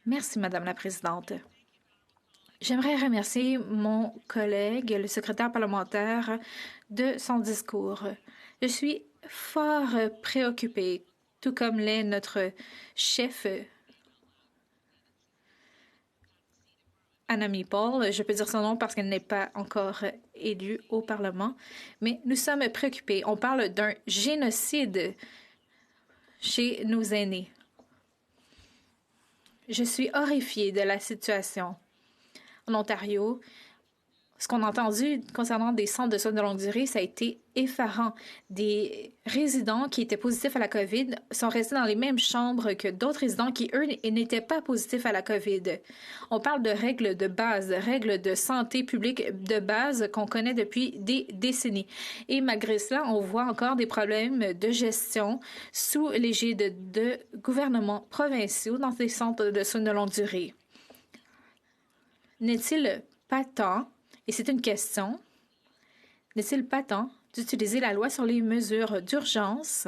Merci, Madame la Présidente. J'aimerais remercier mon collègue, le secrétaire parlementaire, de son discours. Je suis fort préoccupée, tout comme l'est notre chef, Annamie Paul. Je peux dire son nom parce qu'elle n'est pas encore élue au Parlement, mais nous sommes préoccupés. On parle d'un génocide chez nos aînés. Je suis horrifiée de la situation. En Ontario, ce qu'on a entendu concernant des centres de soins de longue durée, ça a été effarant. Des résidents qui étaient positifs à la COVID sont restés dans les mêmes chambres que d'autres résidents qui, eux, n'étaient pas positifs à la COVID. On parle de règles de base, de règles de santé publique de base qu'on connaît depuis des décennies. Et malgré cela, on voit encore des problèmes de gestion sous l'égide de gouvernements provinciaux dans ces centres de soins de longue durée. N'est-il pas temps, et c'est une question, n'est-il pas temps d'utiliser la loi sur les mesures d'urgence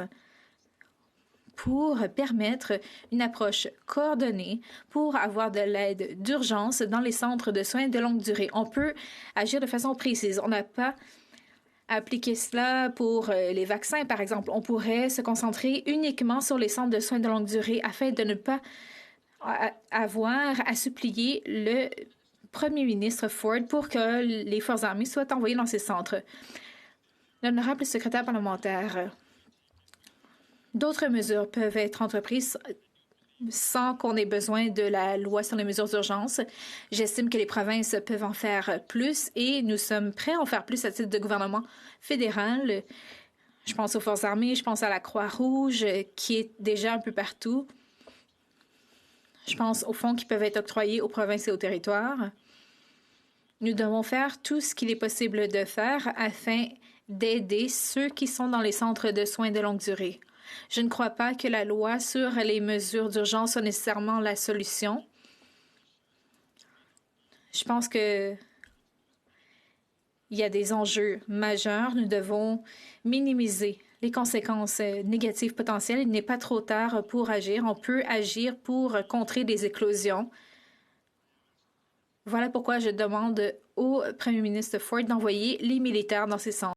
pour permettre une approche coordonnée pour avoir de l'aide d'urgence dans les centres de soins de longue durée? On peut agir de façon précise. On n'a pas appliqué cela pour les vaccins, par exemple. On pourrait se concentrer uniquement sur les centres de soins de longue durée afin de ne pas avoir à supplier le Premier ministre Ford pour que les forces armées soient envoyées dans ces centres. L'honorable secrétaire parlementaire, d'autres mesures peuvent être entreprises sans qu'on ait besoin de la loi sur les mesures d'urgence. J'estime que les provinces peuvent en faire plus et nous sommes prêts à en faire plus à titre de gouvernement fédéral. Je pense aux forces armées, je pense à la Croix-Rouge qui est déjà un peu partout. Je pense aux fonds qui peuvent être octroyés aux provinces et aux territoires. Nous devons faire tout ce qu'il est possible de faire afin d'aider ceux qui sont dans les centres de soins de longue durée. Je ne crois pas que la loi sur les mesures d'urgence soit nécessairement la solution. Je pense qu'il y a des enjeux majeurs. Nous devons minimiser les conséquences négatives potentielles. Il n'est pas trop tard pour agir. On peut agir pour contrer des éclosions. Voilà pourquoi je demande au Premier ministre Ford d'envoyer les militaires dans ces centres.